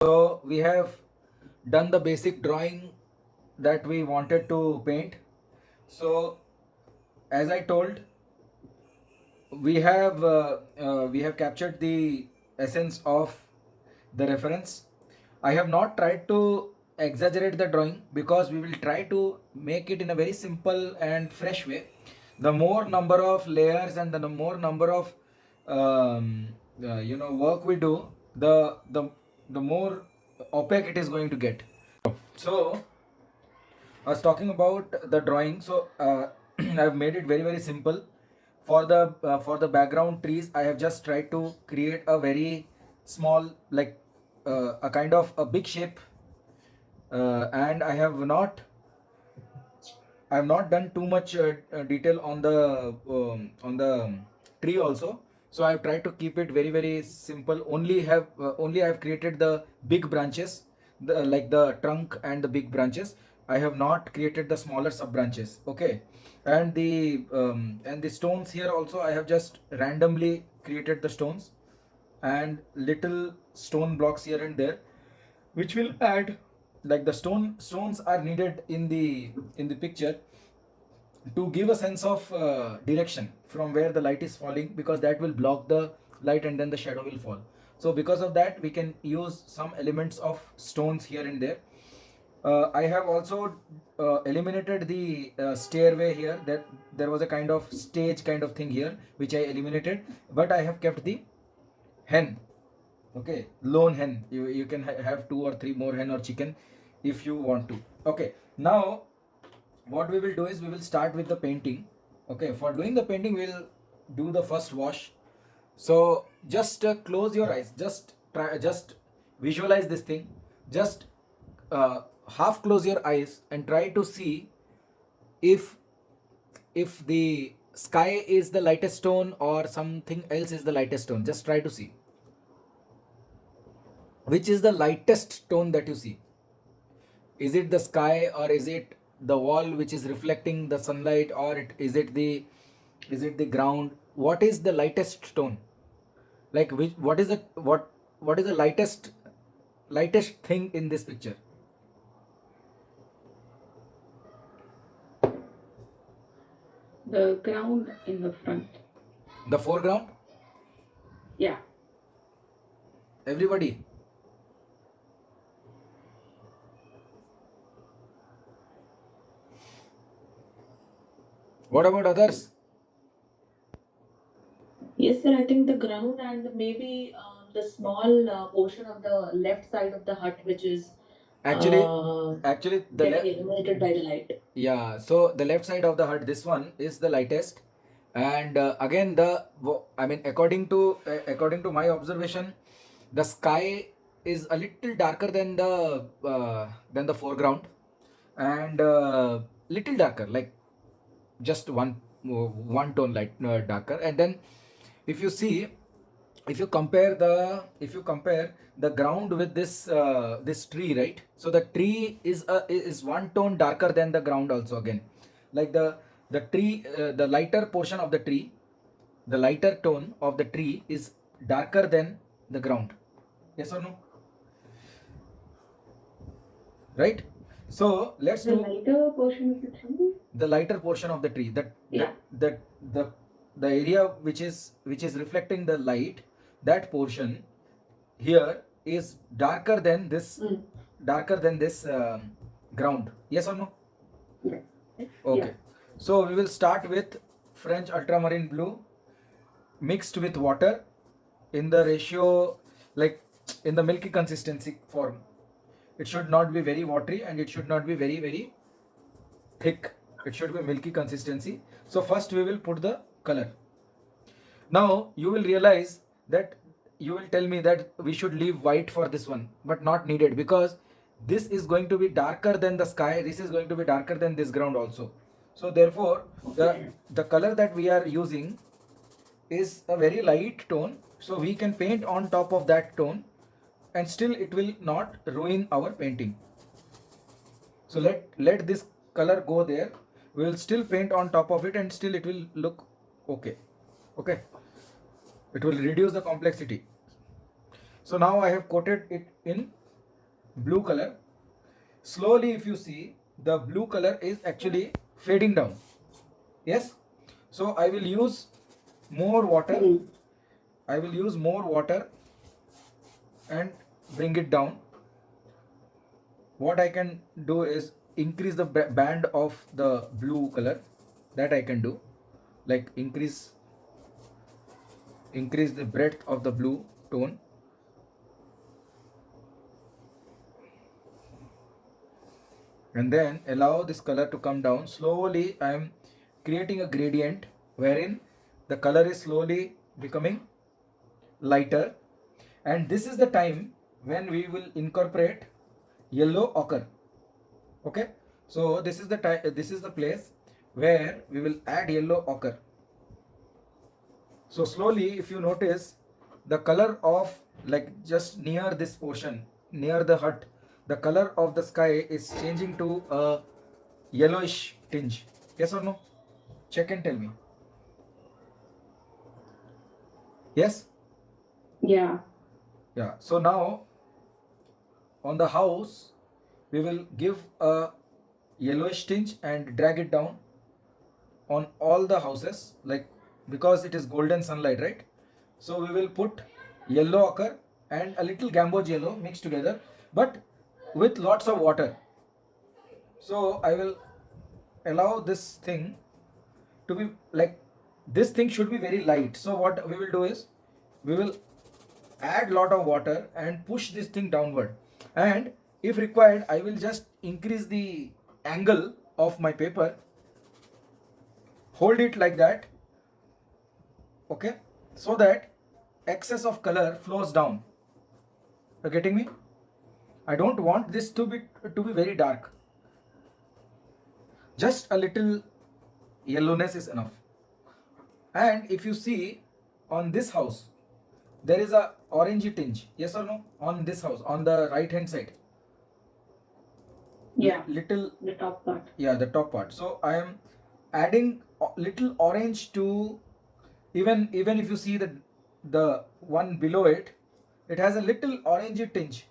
So we have done the basic drawing that we wanted to paint. So as I told, we have captured the essence of the reference. I have not tried to exaggerate the drawing because we will try to make it in a very simple and fresh way. The more number of layers and the more number of work we do, the more opaque it is going to get. So I was talking about the drawing. So I've made it very simple. For the background trees, I have just tried to create a very small, like a kind of a big shape, and I have not done too much detail on the tree also. So I've tried to keep it very simple. Only I have created the big branches, like the trunk and the big branches. I have not created the smaller sub branches. Okay, and the stones here also I have just randomly created the stones and little stone blocks here and there, which will add, like the stones are needed in the picture to give a sense of direction from where the light is falling, because that will block the light and then the shadow will fall. So because of that we can use some elements of stones here and there. I have also eliminated the stairway here, that there was a kind of stage kind of thing here which I eliminated, but I have kept the hen. Okay, lone hen. You can have two or three more hen or chicken if you want to. Okay, now what we will do is we will start with the painting. Okay, for doing the painting we'll do the first wash. So just close your eyes, just visualize this thing, just half close your eyes and try to see if the sky is the lightest tone or something else is the lightest tone. Just try to see which is the lightest tone that you see. Is it the sky, or is it the wall which is reflecting the sunlight, or is it the ground? What is the lightest tone? Like what is the lightest thing in this picture? The ground in the front. The foreground? Yeah. Everybody. What about others? Yes, sir. I think the ground and maybe the small portion of the left side of the hut, which is Actually, uh, actually the getting left. illuminated by the light. Yeah, so the left side of the hut, this one is the lightest, and again I mean, according to my observation, the sky is a little darker than the foreground, and little darker, like just one tone light darker. And then if you see, if you compare the ground with this tree, right? So the tree is one tone darker than the ground also, again, like the tree, the lighter portion of the tree, the lighter tone of the tree is darker than the ground. Yes or no? Right? So let's The do lighter portion of the tree. the lighter portion of the tree, Yeah. the area which is reflecting the light, that portion here is darker than this, Mm. darker than this ground. Yes or no? Yeah. Okay. Yeah. So we will start with French ultramarine blue mixed with water in the ratio, like in the milky consistency form. It should not be very watery and it should not be very thick. It should be milky consistency. So first we will put the color. Now you will realize that you will tell me that we should leave white for this one, but not needed, because this is going to be darker than the sky. This is going to be darker than this ground also. So therefore, the color that we are using is a very light tone. So we can paint on top of that tone, and still it will not ruin our painting. So let this color go there. We will still paint on top of it, and still it will look okay. Okay. It will reduce the complexity. So now I have coated it in blue color. Slowly, if you see, the blue color is actually fading down. Yes. So I will use more water. I will use more water and bring it down. What I can do is increase the band of the blue color. That I can do, like increase the breadth of the blue tone, and then allow this color to come down. Slowly I am creating a gradient wherein the color is slowly becoming lighter, and this is the time when we will incorporate yellow ochre. Okay, so this is the time, this is the place where we will add yellow ochre. So slowly, if you notice, the color of, like, just near this portion, near the hut, the color of the sky is changing to a yellowish tinge. Yes or no? Check and tell me. Yes? Yeah. Yeah. So now on the house, we will give a yellowish tinge and drag it down on all the houses, like, because it is golden sunlight, right? So we will put yellow ochre and a little gamboge yellow mixed together, but with lots of water. So I will allow this thing to be like, this thing should be very light. So what we will do is, we will add lot of water and push this thing downward, and if required I will just increase the angle of my paper, hold it like that. Okay, so that excess of color flows down. You're getting me? I don't want this to be very dark. Just a little yellowness is enough. And if you see, on this house, there is a orangey tinge. Yes or no? On this house, on the right hand side. Yeah. Little. The top part. Yeah, the top part. So I am adding little orange to, even if you see the one below it, it has a little orangey tinge.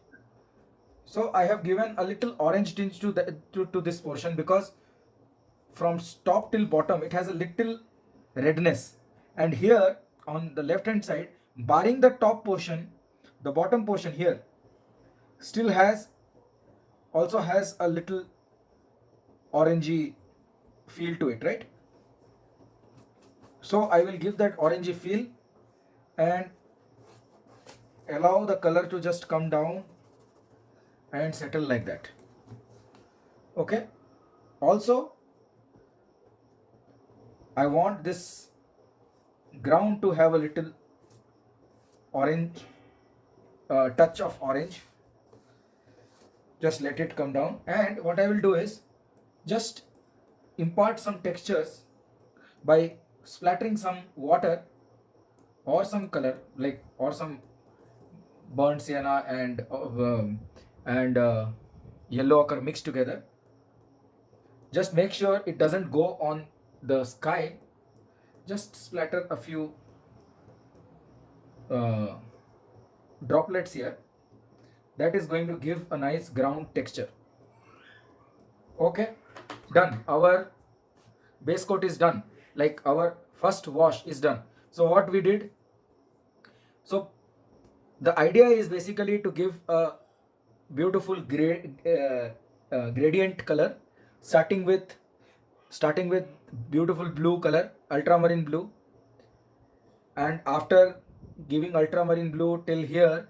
So I have given a little orange tinge to to this portion, because from top till bottom it has a little redness, and here on the left hand side, barring the top portion, the bottom portion here still has a little orangey feel to it, right? So I will give that orangey feel and allow the color to just come down and settle like that. Okay, also I want this ground to have a little orange, touch of orange. Just let it come down, and what I will do is just impart some textures by splattering some water or some color, like, or some burnt sienna and yellow ochre mixed together. Just make sure it doesn't go on the sky. Just splatter a few uh, droplets here. That is going to give a nice ground texture. Okay, done. Our base coat is done. Like, our first wash is done. So what we did, so the idea is basically to give a beautiful gradient color, starting with beautiful blue color, ultramarine blue, and after giving ultramarine blue till here,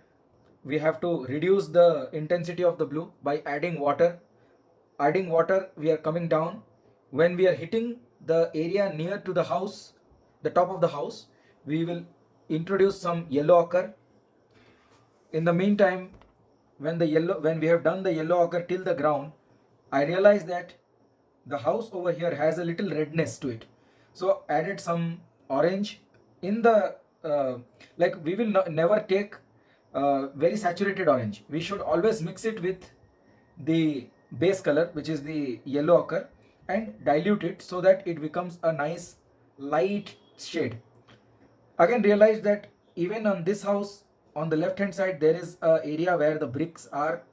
we have to reduce the intensity of the blue by adding water. We are coming down. When we are hitting the area near to the house, the top of the house, we will introduce some yellow ochre. In the meantime, when we have done the yellow ochre till the ground, I realized that the house over here has a little redness to it. So added some orange in the, like, we will never take very saturated orange. We should always mix it with the base color, which is the yellow ochre, and dilute it so that it becomes a nice light shade. Again, realize that even on this house, on the left hand side, there is a area where the bricks are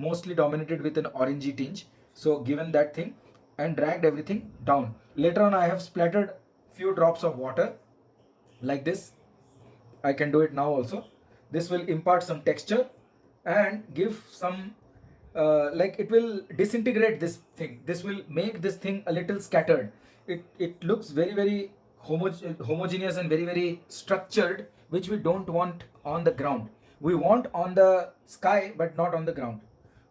mostly dominated with an orangey tinge. So given that thing and dragged everything down. Later on I have splattered few drops of water like this. I can do it now also. This will impart some texture and give some like it will disintegrate this thing. This will make this thing a little scattered. It looks very homogeneous and very structured, which we don't want on the ground. We want on the sky but not on the ground.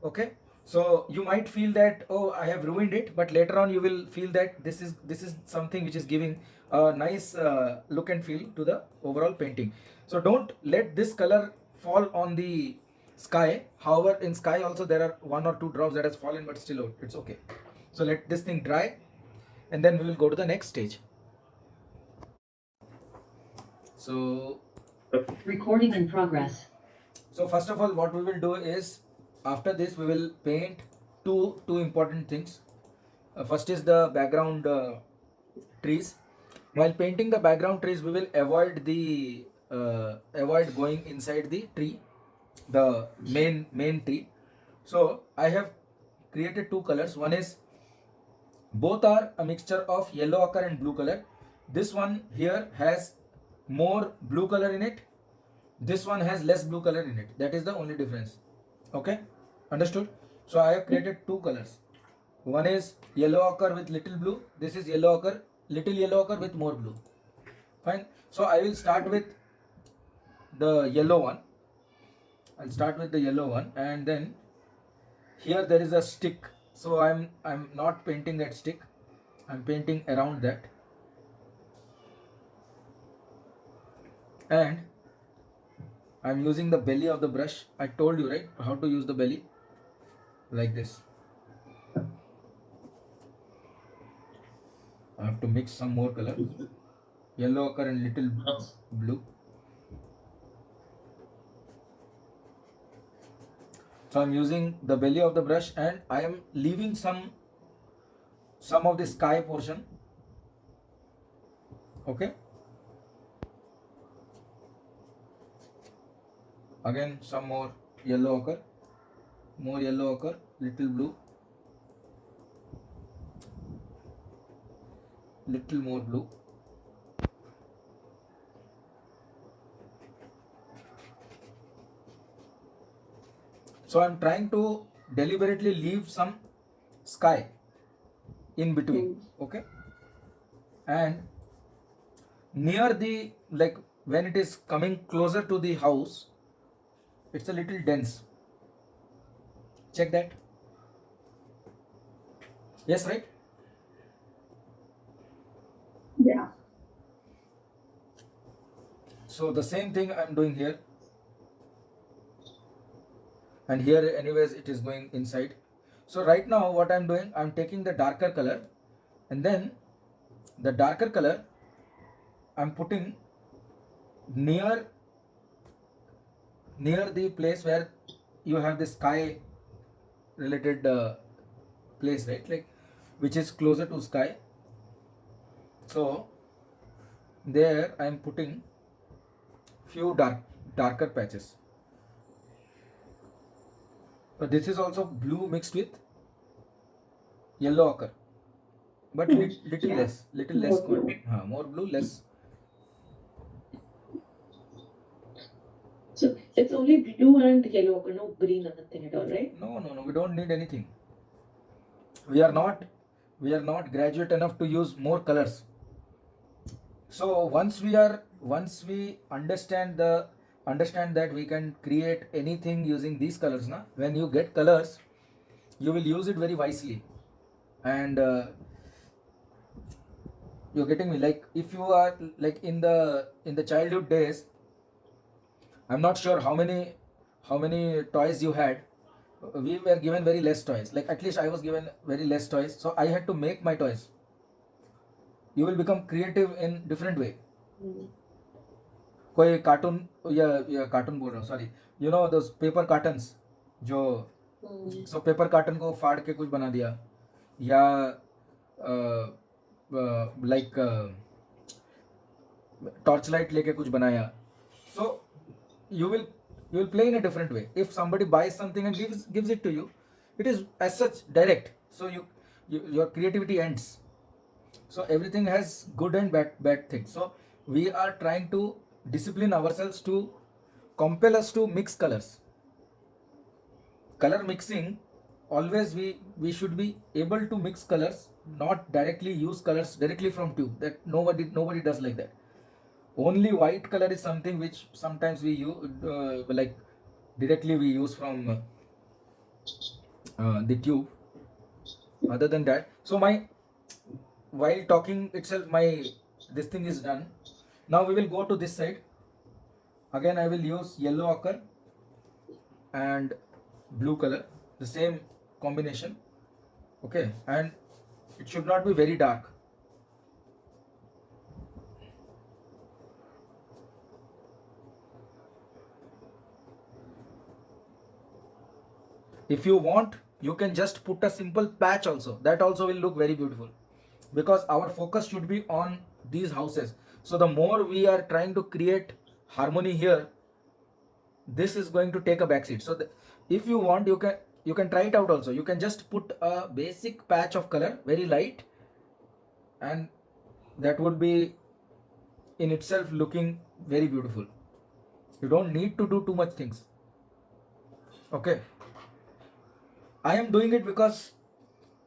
Okay, so you might feel that, oh, I have ruined it, but later on you will feel that this is something which is giving a nice look and feel to the overall painting. So don't let this color fall on the sky. However, in sky also there are one or two drops that has fallen, but still it's okay. So let this thing dry and then we will go to the next stage. So Recording in progress. So first of all, what we will do is, after this we will paint two important things. First is the background trees. While painting the background trees, we will avoid going inside the tree, the main tree. So I have created two colors. One is, both are a mixture of yellow ochre and blue color. This one here has more blue color in it, this one has less blue color in it. That is the only difference. Okay, understood? So I have created two colors. One is yellow ochre with little blue. This is yellow ochre, little yellow ochre with more blue. Fine. So I will start with the yellow one. I'll start with the yellow one, and then here there is a stick. So I'm not painting that stick. I'm painting around that. And I'm using the belly of the brush. I told you, right, how to use the belly, like this. I have to mix some more color, yellow ochre and little blue. So I'm using the belly of the brush and I am leaving some of the sky portion. Okay. Again some more yellow ochre, little blue, little more blue. So I'm trying to deliberately leave some sky in between. Okay. And near the, like, when it is coming closer to the house, it's a little dense. Check that. Yes, right? Yeah. So the same thing I'm doing here. And here anyways it is going inside. So right now what I'm doing, I'm taking the darker color, and then the darker color I'm putting near the place where you have the sky related place, right, like which is closer to sky. So there I'm putting few darker patches. But this is also blue mixed with yellow ochre, but little Yeah. less, More blue. more blue, less. So it's only blue and yellow, no green or nothing at all, right? No, we don't need anything. We are not graduate enough to use more colors. So once we understand that we can create anything using these colors, na, when you get colors, you will use it very wisely. And you're getting me, like if you are like in the childhood days, I'm not sure how many toys you had. We were given very less toys, like at least I was given very less toys, so I had to make my toys. You will become creative in different way. कोई cartoon, या cartoon बोल रहा हूँ, sorry, you know those paper cottons जो, so paper carton को फाड़ के कुछ बना दिया, या लाइक टॉर्च लाइट लेके कुछ बनाया. So you will You will play in a different way. If somebody buys something and gives it to you, it is as such direct. So your creativity ends. So everything has good and bad things. So we are trying to discipline ourselves to compel us to mix colors. Color mixing, always we should be able to mix colors, not directly use colors directly from tube. That nobody does like that. Only white color is something which sometimes we use like directly we use from the tube. Other than that, so my while talking itself, my this thing is done. Now we will go to this side. Again, I will use yellow ochre and blue color, the same combination. Okay, and it should not be very dark. If you want, you can just put a simple patch also. That also will look very beautiful, because our focus should be on these houses. So the more we are trying to create harmony here, this is going to take a backseat. So if you want, you can try it out also. You can just put a basic patch of color, very light, and that would be in itself looking very beautiful. You don't need to do too much things. Okay, I am doing it because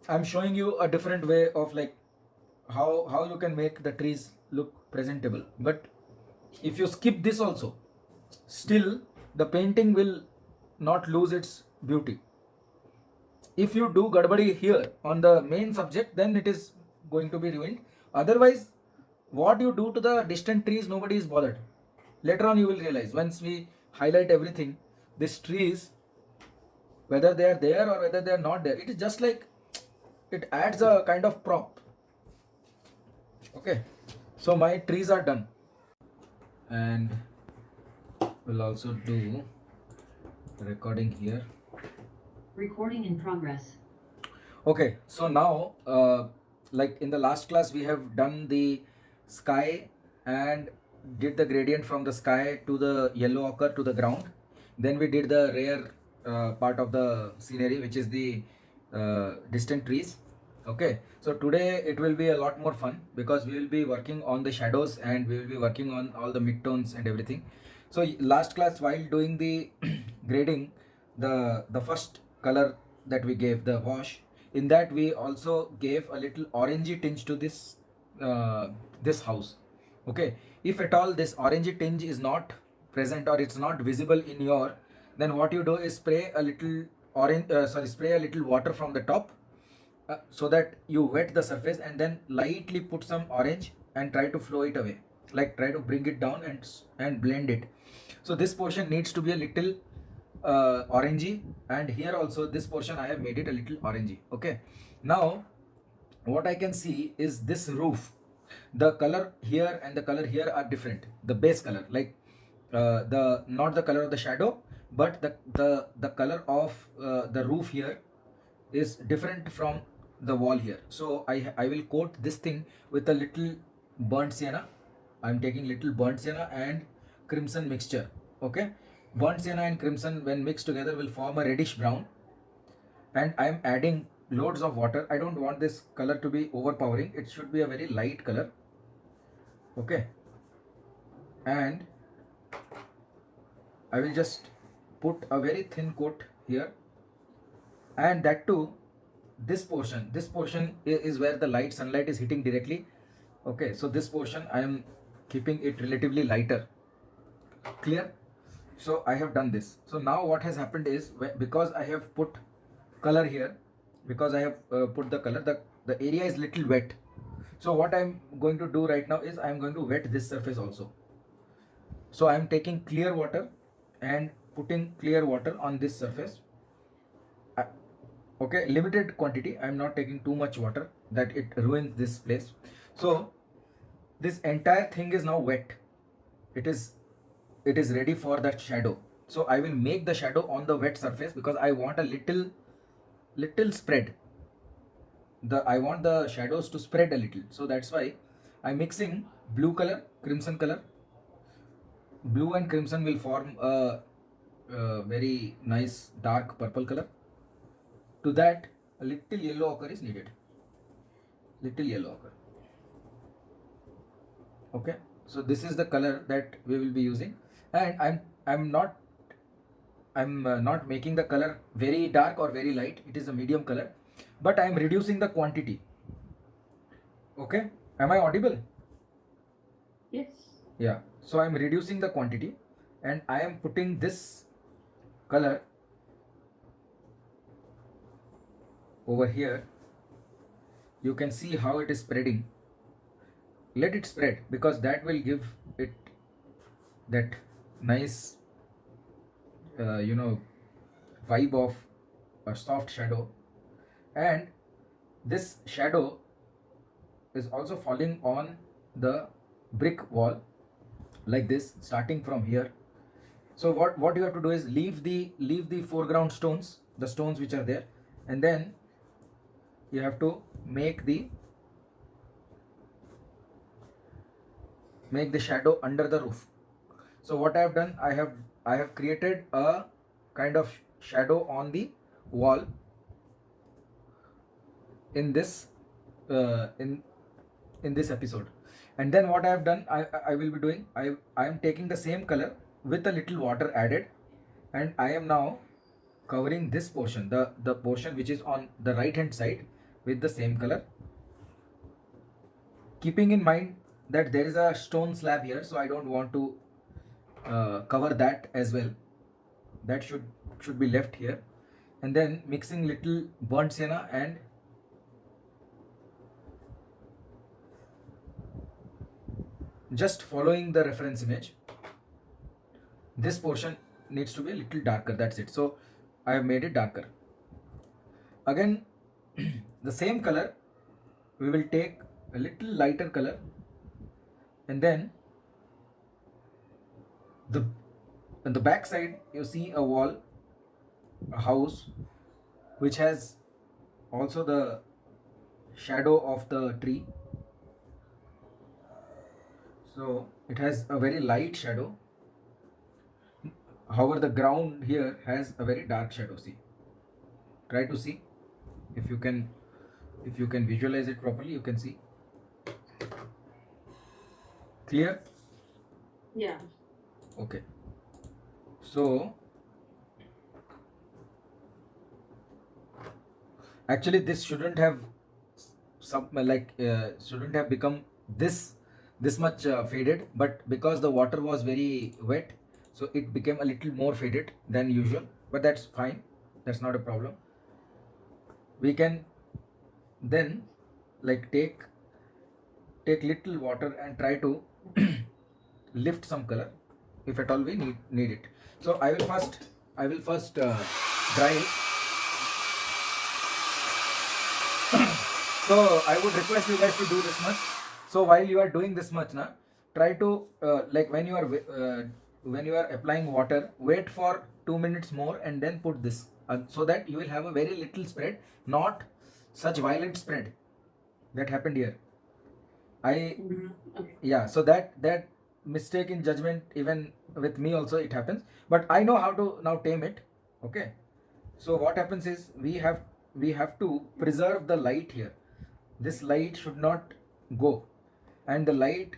I'm showing you a different way of like how you can make the trees look presentable. But if you skip this also, still the painting will not lose its beauty. If you do gadbadi here on the main subject, then it is going to be ruined. Otherwise, what you do to the distant trees, nobody is bothered. Later on you will realize, once we highlight everything, these trees, whether they are there or whether they are not there, it is just like it adds a kind of prop. Okay, so my trees are done, and we'll also do recording here. Recording in progress. Okay, so now like in the last class we have done the sky and did the gradient from the sky to the yellow ochre to the ground. Then we did the rear part of the scenery, which is the distant trees. Okay, so today it will be a lot more fun because we will be working on the shadows and we will be working on all the midtones and everything. So last class, while doing the grading, the first color that we gave, the wash, in that we also gave a little orangey tinge to this house. Okay, if at all this orangey tinge is not present or it's not visible in your, then what you do is spray a little spray a little water from the top, so that you wet the surface and then lightly put some orange and try to flow it away, like try to bring it down and blend it. So this portion needs to be a little orangey, and here also this portion I have made it a little orangey. Okay, now what I can see is this roof, the color here and the color here are different. The base color, like the not the color of the shadow, but the color of the roof here is different from the wall here. So I will coat this thing with a little burnt sienna. I'm taking little burnt sienna and crimson mixture. Okay, burnt sienna and crimson when mixed together will form a reddish brown, and I'm adding loads of water. I don't want this color to be overpowering. It should be a very light color. Okay, and I will just put a very thin coat here, and that too, this portion is where the sunlight is hitting directly. Okay, so this portion I am keeping it relatively lighter. Clear? So I have done this. So now what has happened is, because I have put color here, because I have put the color, the area is little wet. So what I'm going to do right now is I'm going to wet this surface also. So I'm taking clear water and putting clear water on this surface. Uh, okay, limited quantity. I'm not taking too much water that it ruins this place. So this entire thing is now wet. It is ready for that shadow. So I will make the shadow on the wet surface because I want a little spread. I want the shadows to spread a little. So that's why I'm mixing blue color, crimson color. Blue and crimson will form a very nice dark purple color. To that, a little yellow ochre is needed. Little yellow ochre. Okay, so this is the color that we will be using, and I'm not making the color very dark or very light. It is a medium color, but I am reducing the quantity. Okay, am I audible? Yes. Yeah, so I'm reducing the quantity and I am putting this color over here. You can see how it is spreading. Let it spread, because that will give it that nice vibe of a soft shadow. And this shadow is also falling on the brick wall like this, starting from here. So what you have to do is leave the foreground stones, the stones which are there, and then you have to make the shadow under the roof. So what I have done, I have created a kind of shadow on the wall in this in this episode. And then what I have done, I will be doing, I am taking the same color with a little water added, and I am now covering this portion, the portion which is on the right hand side, with the same color, keeping in mind that there is a stone slab here, so I don't want to cover that as well. That should be left here. And then mixing little burnt sienna and just following the reference image. This portion needs to be a little darker, that's it. So I have made it darker. Again, the same color, we will take a little lighter color, and then on the back side you see a wall, a house, which has also the shadow of the tree. So it has a very light shadow. However, the ground here has a very dark shadow. See, try to see if you can visualize it properly. You can see clear. Yeah. Okay, so actually this shouldn't have shouldn't have become this much faded, but because the water was very wet, so it became a little more faded than usual, but that's fine, that's not a problem. We can then take little water and try to lift some color if at all we need it. So I will first dry it. So I would request you guys to do this much. So while you are doing this much na, try to when you are applying water, wait for 2 minutes more and then put this, so that you will have a very little spread, not such violent spread that happened here. Okay. Yeah, so that mistake in judgment, even with me also it happens, but I know how to now tame it. Okay, so what happens is we have to preserve the light here. This light should not go, and the light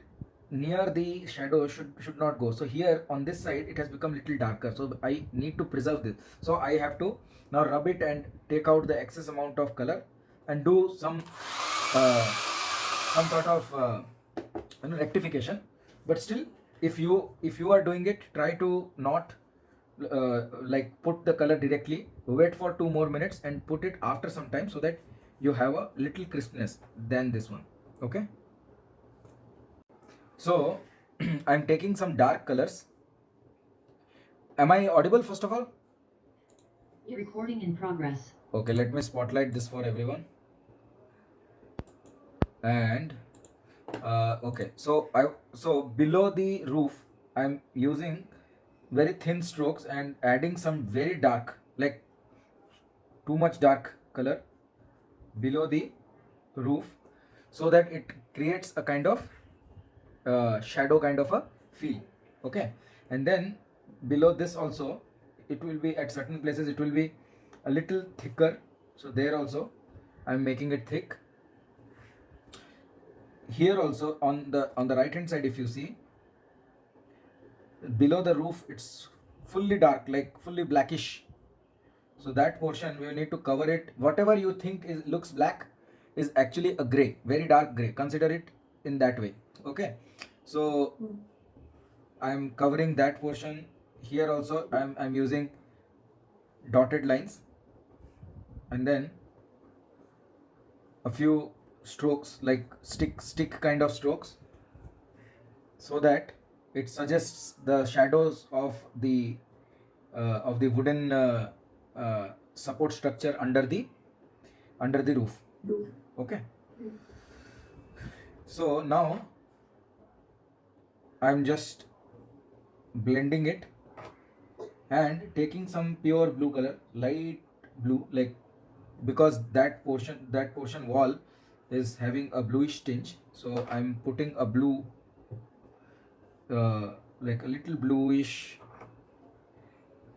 near the shadow should not go. So here on this side it has become little darker, so I need to preserve this. So I have to now rub it and take out the excess amount of color and do uh, some sort of rectification. But still, if you are doing it, try to not put the color directly. Wait for 2 more minutes and put it after some time, so that you have a little crispness than this one. Okay, so I'm taking some dark colors. Am I audible first of all? Recording in progress. Okay, let me spotlight this for everyone. And okay, so below the roof I'm using very thin strokes and adding some very dark, like too much dark color below the roof, so that it creates a kind of shadow kind of a feel. Okay, and then below this also it will be at certain places it will be a little thicker, so there also I'm making it thick. Here also on the right hand side, if you see, below the roof it's fully dark, like fully blackish. So that portion we need to cover it. Whatever you think is looks black is actually a gray, very dark gray. Consider it in that way. Okay. So I'm covering that portion. Here also I'm using dotted lines and then a few strokes, like stick kind of strokes, so that it suggests the shadows of the wooden support structure under the roof. Okay. So now I'm just blending it and taking some pure blue color, light blue, like, because that portion wall is having a bluish tinge, so I'm putting a blue, like a little bluish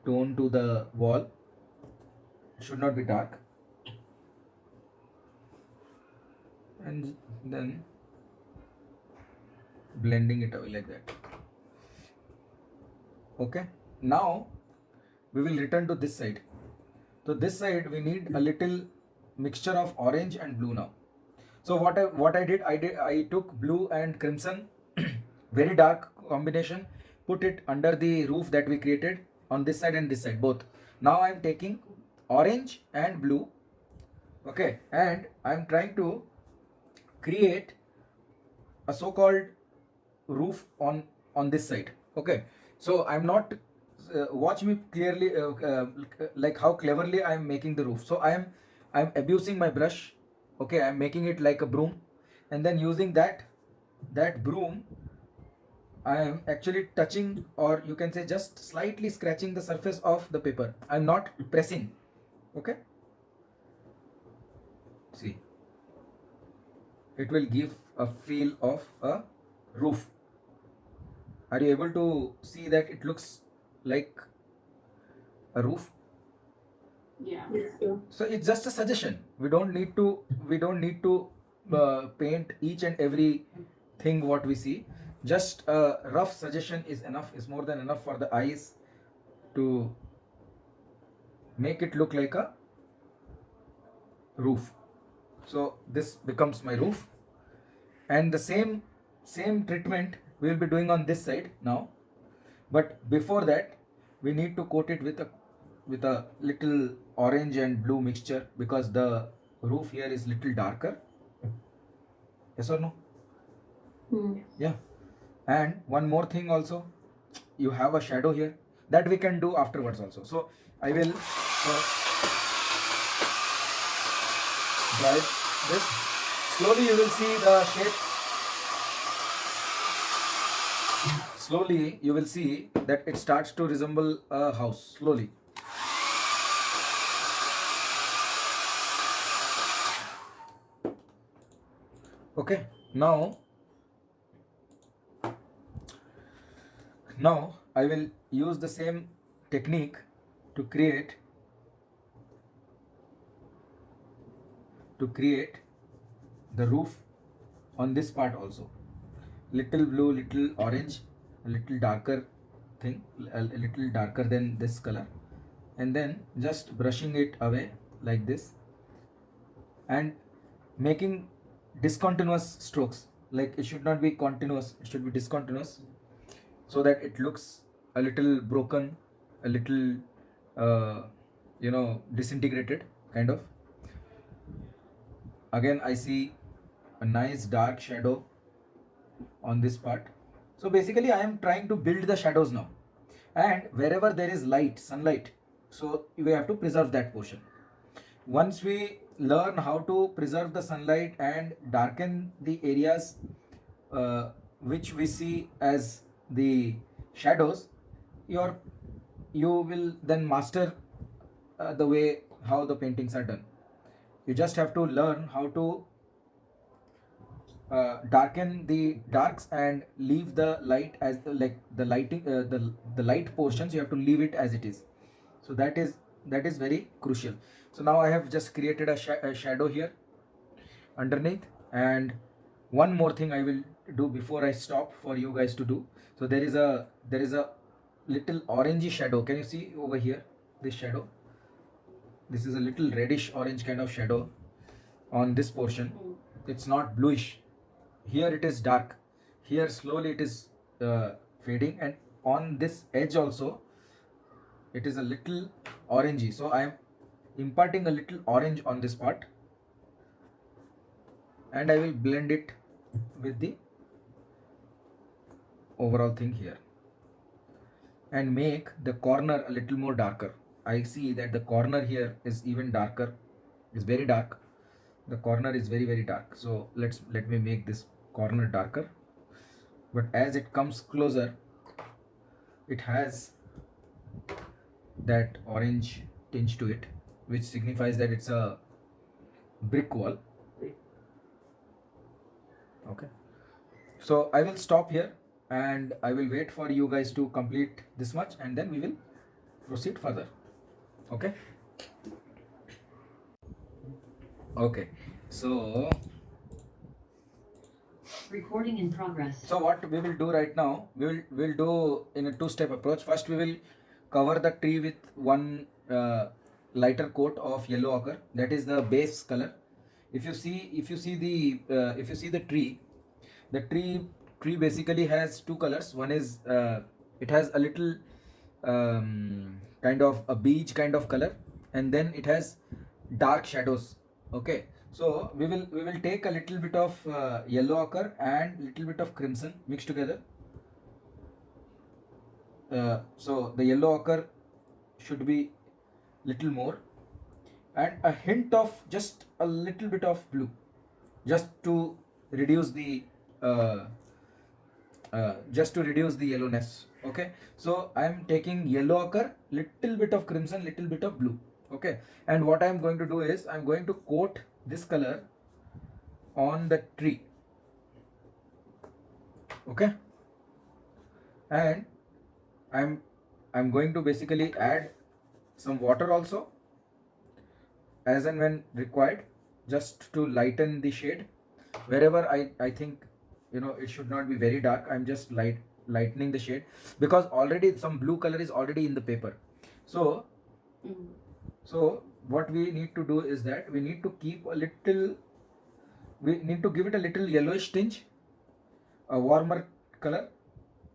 tone to the wall. It should not be dark. And then blending it away like that. Okay. Now we will return to this side. So this side we need a little mixture of orange and blue now. So what I did, I took blue and crimson, very dark combination, put it under the roof that we created on this side and this side both. Now I'm taking orange and blue, okay, and I'm trying to create a so-called roof on this side. Okay, so I'm not watch me clearly, like how cleverly I'm making the roof. So I'm abusing my brush. Okay, I'm making it like a broom, and then using that broom I am actually touching, or you can say just slightly scratching the surface of the paper. I'm not pressing. Okay, see, it will give a feel of a roof. Are you able to see that it looks like a roof? Yeah. So it's just a suggestion. We don't need to paint each and every thing what we see. Just a rough suggestion is enough, is more than enough for the eyes to make it look like a roof. So this becomes my roof, and the same treatment we will be doing on this side now. But before that, we need to coat it with a little orange and blue mixture, because the roof here is little darker. Yes or no? Yeah. And one more thing also, you have a shadow here that we can do afterwards also. So I will dry this. Slowly you will see the shape. Slowly you will see that it starts to resemble a house. Slowly. Okay. Now I will use the same technique to create the roof on this part also. Little blue, little orange, a little darker thing, a little darker than this color, and then just brushing it away like this and making discontinuous strokes. Like it should not be continuous, it should be discontinuous, so that it looks a little broken, a little disintegrated kind of. Again I see a nice dark shadow on this part. So basically I am trying to build the shadows now, and wherever there is light, sunlight, so we have to preserve that portion. Once we learn how to preserve the sunlight and darken the areas which we see as the shadows, you will then master the way how the paintings are done. You just have to learn how to darken the darks and leave the light as the lighting, the light portions you have to leave it as it is. So that is very crucial. So now I have just created a shadow here underneath, and one more thing I will do before I stop for you guys to do. So there is a little orangey shadow. Can you see over here this shadow? This is a little reddish orange kind of shadow on this portion. It's not bluish. Here it is dark. Here slowly it is fading, and on this edge also it is a little orangey. So I am imparting a little orange on this part, and I will blend it with the overall thing here and make the corner a little more darker. I see that the corner here is even darker, is very dark. The corner is very dark. So let me make this corner darker. But as it comes closer, it has that orange tinge to it, which signifies that it's a brick wall. Okay. So I will stop here and I will wait for you guys to complete this much, and then we will proceed further. Okay. Okay. So Recording in progress. So what we will do right now, we'll do in a two-step approach. First, we will cover the tree with one lighter coat of yellow ochre. That is the base color. If you see the tree, the tree basically has two colors. One is it has a little kind of a beige kind of color, and then it has dark shadows. Okay. So we will take a little bit of yellow ochre and little bit of crimson mixed together. So the yellow ochre should be little more, and a hint of just a little bit of blue, just to reduce the yellowness. Okay. So I am taking yellow ochre, little bit of crimson, little bit of blue. Okay. And what I am going to do is I am going to coat this color on the tree. Okay. And I'm going to basically add some water also as and when required, just to lighten the shade wherever I think it should not be very dark. I'm just lightening the shade because already some blue color is already in the paper. So what we need to do is that we need to give it a little yellowish tinge, a warmer color.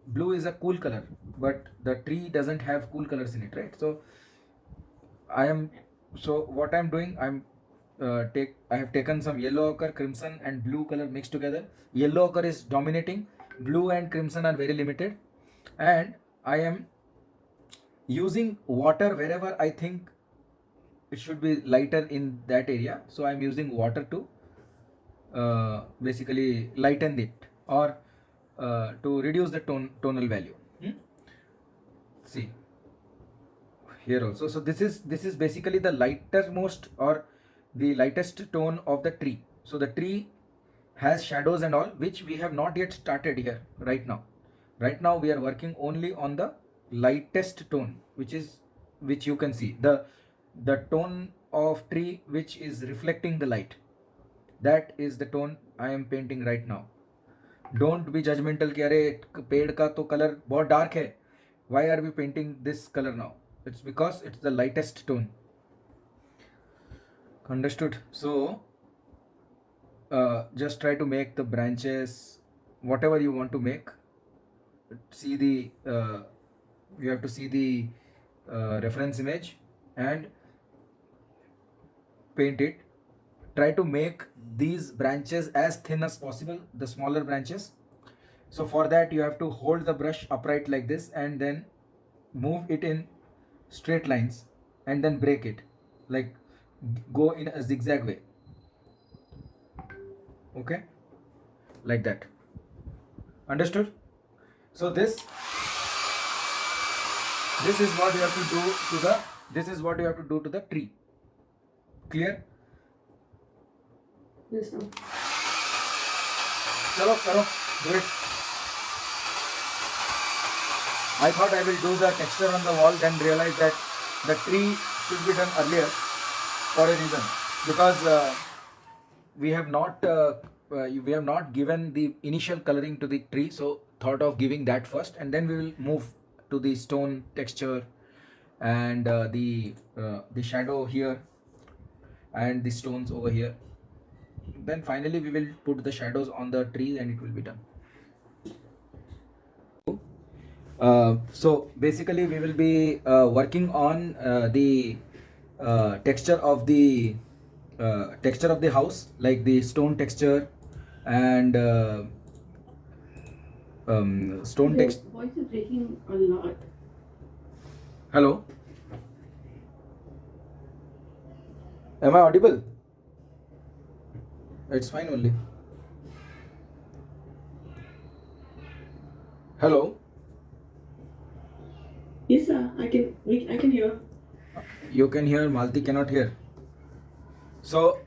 Blue is a cool color, but the tree doesn't have cool colors in it, right? So what I'm doing, I have taken some yellow ochre, crimson and blue color mixed together. Yellow ochre is dominating, blue and crimson are very limited, and I am using water wherever I think it should be lighter in that area. So I'm using water to basically lighten it, or to reduce the tonal value. See here also. So this is basically the lightermost or the lightest tone of the tree. So the tree has shadows and all, which we have not yet started here right now. Right now we are working only on the lightest tone, which you can see the tone of tree which is reflecting the light. That is the tone I am painting right now. Don't be judgmental कि अरे पेड़ का तो colour बहुत dark है, why are we painting this color now? It's because it's the lightest tone. Understood? So just try to make the branches whatever you want to make. See the you have to see the reference image and paint it. Try to make these branches as thin as possible, the smaller branches. So for that you have to hold the brush upright like this and then move it in straight lines and then break it, like go in a zigzag way. Okay, like that. Understood? So this is what you have to do to the tree. Clear? Yes, sir. Chalo, do it. I thought I will do the texture on the wall, then realize that the tree should be done earlier for a reason, because we have not given the initial coloring to the tree, so thought of giving that first, and then we will move to the stone texture and the shadow here and the stones over here. Then finally we will put the shadows on the tree and it will be done. So basically we will be working on the texture of the house, like the stone texture and stone Your text. voice is breaking a lot. Hello, am I audible? It's fine only. Hello, Yes, sir. I can hear. you can hear, Malti cannot hear. So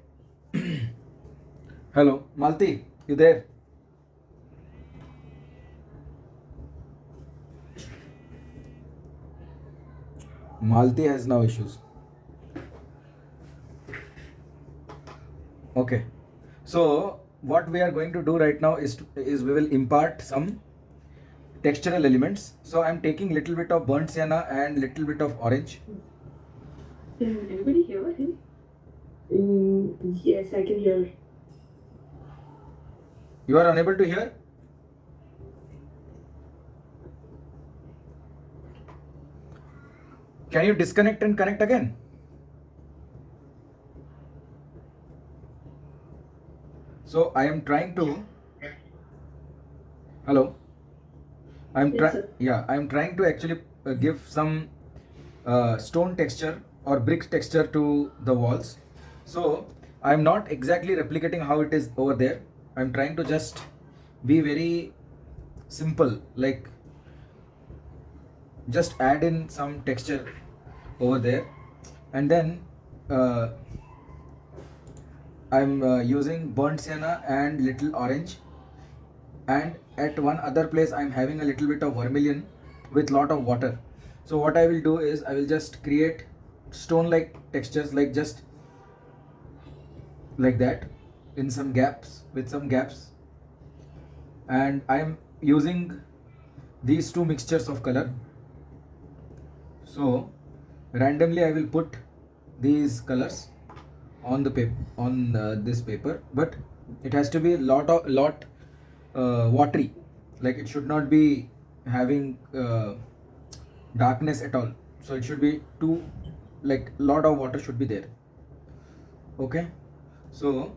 hello, Malti, you there? Malti has now issues. Okay, so what we are going to do right now is we will impart some textural elements. So I'm taking little bit of burnt sienna and little bit of orange. Can anybody hear him? Yes, I can hear. You are unable to hear? Can you disconnect and connect again? So I am trying to. Hello. Yes, sir. I'm trying to actually give some stone texture or brick texture to the walls. So I'm not exactly replicating how it is over there. I'm trying to just be very simple, like just add in some texture over there, and then uh, I'm using burnt sienna and little orange, and at one other place I'm having a little bit of vermilion with lot of water. So what I will do is I will just create stone like textures, like just like that, in some gaps, with some gaps, and I am using these two mixtures of color. So randomly I will put these colors on the paper, on this paper, but it has to be lot watery, like it should not be having darkness at all, so it should be too, like lot of water should be there. Okay, so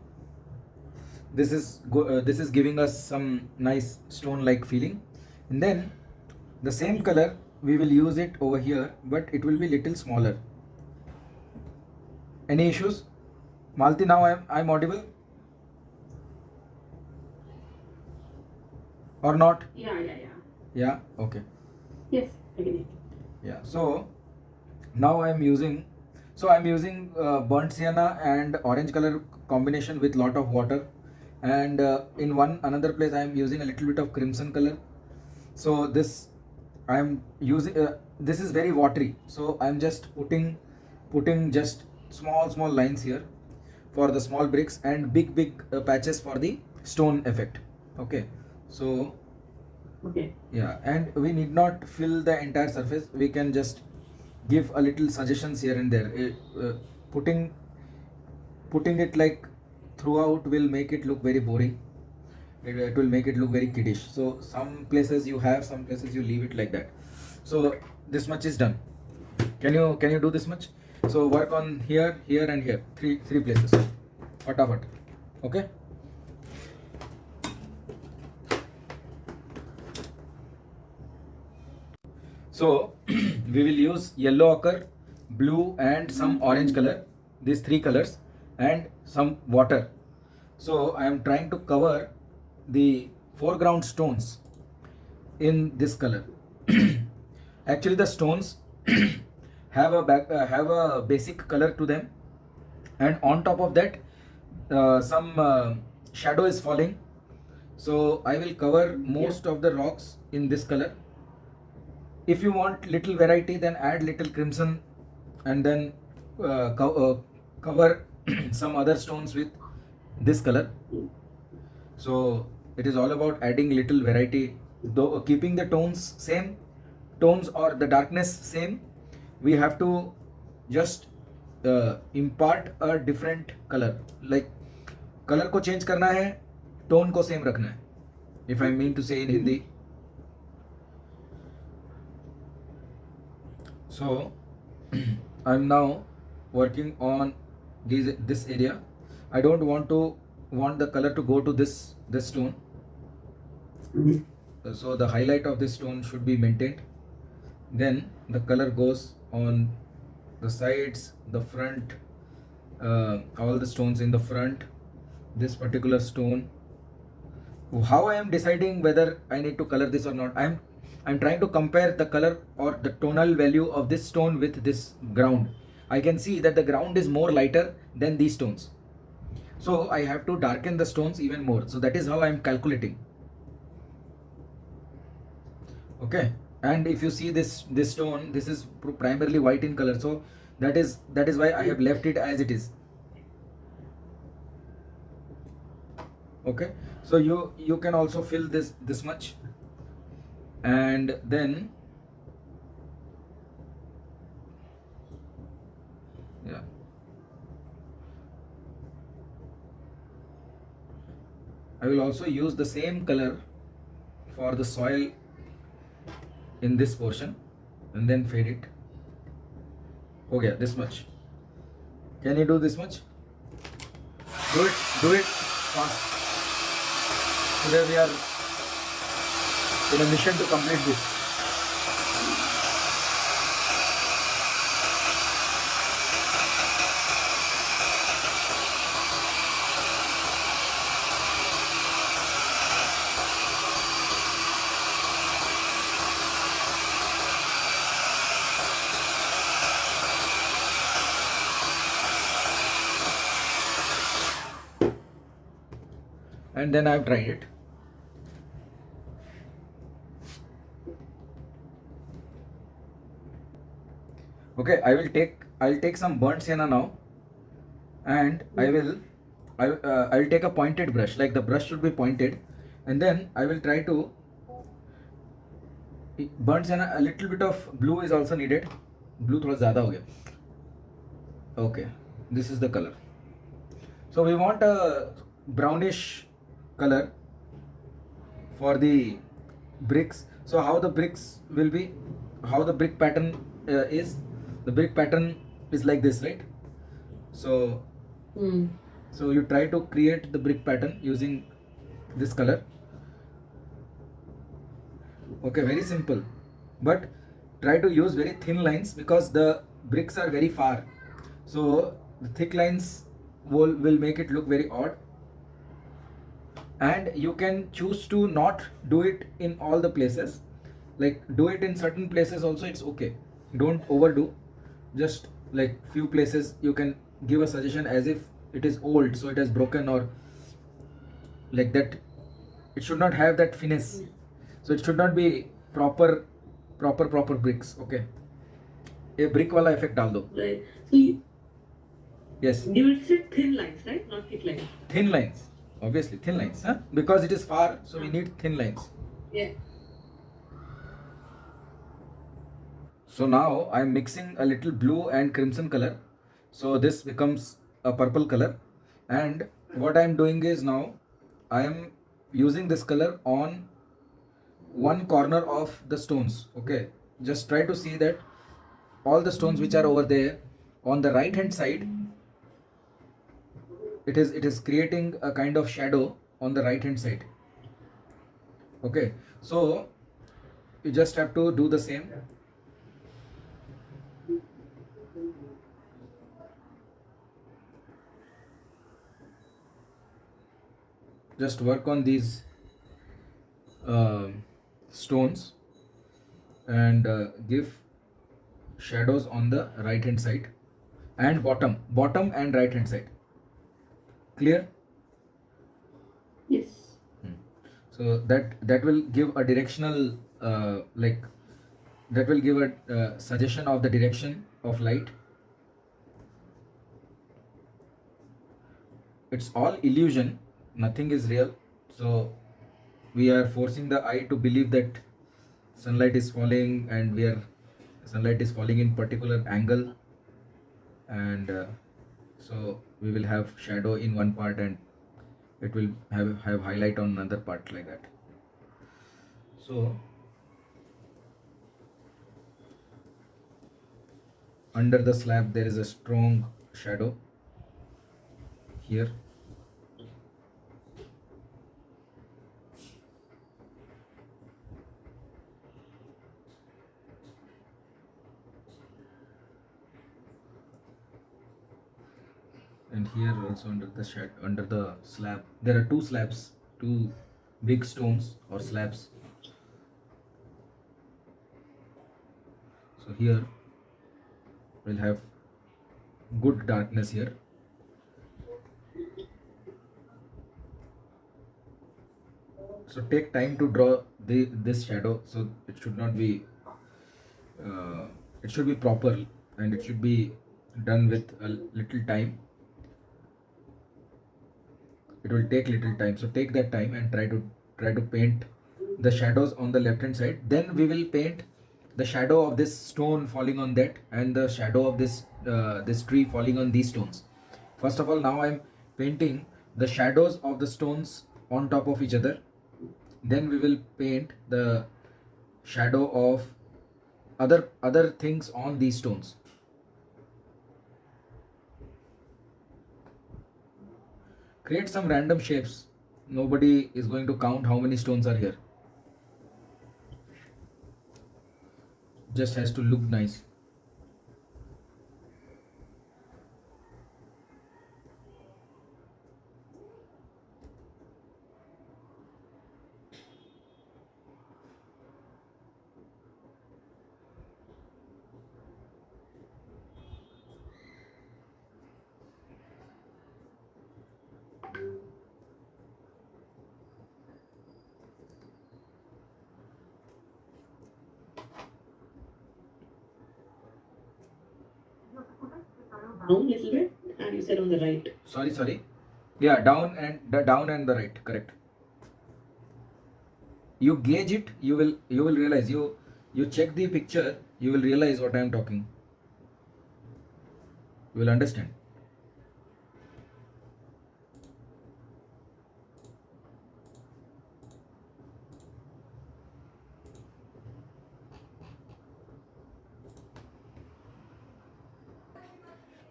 this is giving us some nice stone like feeling, and then the same color we will use it over here, but it will be little smaller. Any issues, Malti? Now I'm audible or not? Yeah, okay. Yes, I can hear. Yeah, so now I'm using burnt sienna and orange color combination with lot of water, and in one another place I'm using a little bit of crimson color. So this I'm using this is very watery, so I'm just putting just small lines here for the small bricks, and big patches for the stone effect. Okay, so Okay. yeah, and we need not fill the entire surface, we can just give a little suggestions here and there. Putting it like throughout will make it look very boring. It will make it look very kiddish. So some places you have, some places you leave it like that. So this much is done. Can you do this much? So work on here, here and here, three places. Fatafat. Okay. So we will use yellow ochre, blue and some orange color, these three colors, and some water. So I am trying to cover the foreground stones in this color. Actually the stones have a basic color to them, and on top of that some shadow is falling. So I will cover most of the rocks in this color. If you want little variety, then add little crimson and then cover some other stones with this color. So it is all about adding little variety, though keeping the tones same, tones or the darkness same. We have to just impart a different color, like color को change करना है, tone को same रखना है, if I mean to say in Hindi. So I'm now working on this area. I don't want the color to go to this stone. So the highlight of this stone should be maintained. Then the color goes on the sides, the front, all the stones in the front, this particular stone. How I am deciding whether I need to color this or not? I'm trying to compare the color or the tonal value of this stone with this ground. I can see that the ground is more lighter than these stones, so I have to darken the stones even more. So that is how I am calculating. Okay, and if you see this stone, this is primarily white in color, so that is why I have left it as it is. Okay, so you can also fill this much, and then yeah, I will also use the same color for the soil in this portion and then fade it. Okay, this much. Can you do this much? Do it fast. Today we are in a mission to complete this. And then I've tried it. Okay, I'll take some burnt sienna now, and I'll take a pointed brush, like the brush should be pointed, and then I will try to burnt sienna. A little bit of blue is also needed. Blue थोड़ा ज़्यादा हो गया. Okay, this is the color. So we want a brownish color for the bricks. So how the bricks will be, how the brick pattern is, the brick pattern is like this, right? So so you try to create the brick pattern using this color. Okay, very simple, but try to use very thin lines because the bricks are very far, so the thick lines will make it look very odd. And you can choose to not do it in all the places, like do it in certain places also, it's okay, don't overdo. Just like few places you can give a suggestion as if it is old, so it has broken or like that. It should not have that finesse, so it should not be proper bricks. Okay, a brick wala effect डाल दो. Right. So Yes, you will set thin lines, right? Not thick lines. thin lines, obviously thin lines, huh? Because it is far, so we need thin lines. Yeah. So now I am mixing a little blue and crimson color, so this becomes a purple color. And what I am doing is, now I am using this color on one corner of the stones. Okay, just try to see that all the stones which are over there on the right hand side, it is creating a kind of shadow on the right hand side. Okay, so you just have to do the same. Just work on these stones and give shadows on the right hand side and bottom and right hand side. Clear? Yes. So that will give a directional like that will give a suggestion of the direction of light. it's all illusion, nothing is real. So we are forcing the eye to believe that sunlight is falling, and sunlight is falling in particular angle, and so we will have shadow in one part and it will have highlight on another part, like that. So under the slab there is a strong shadow here. And here also under the slab there are two slabs, two big stones or slabs. So here we'll have good darkness here. So take time to draw this shadow, so it should not be it should be proper, and it should be done with a little time. It will take little time, so take that time and try to paint the shadows on the left hand side. Then we will paint the shadow of this stone falling on that, and the shadow of this tree falling on these stones. First of all, now I'm painting the shadows of the stones on top of each other. Then we will paint the shadow of other things on these stones. Create some random shapes. Nobody is going to count how many stones are here. Just has to look nice. Down little bit, and you said on the right. Sorry. Yeah, down and the right. Correct. You gauge it. You will realize. You check the picture. You will realize what I am talking. You will understand.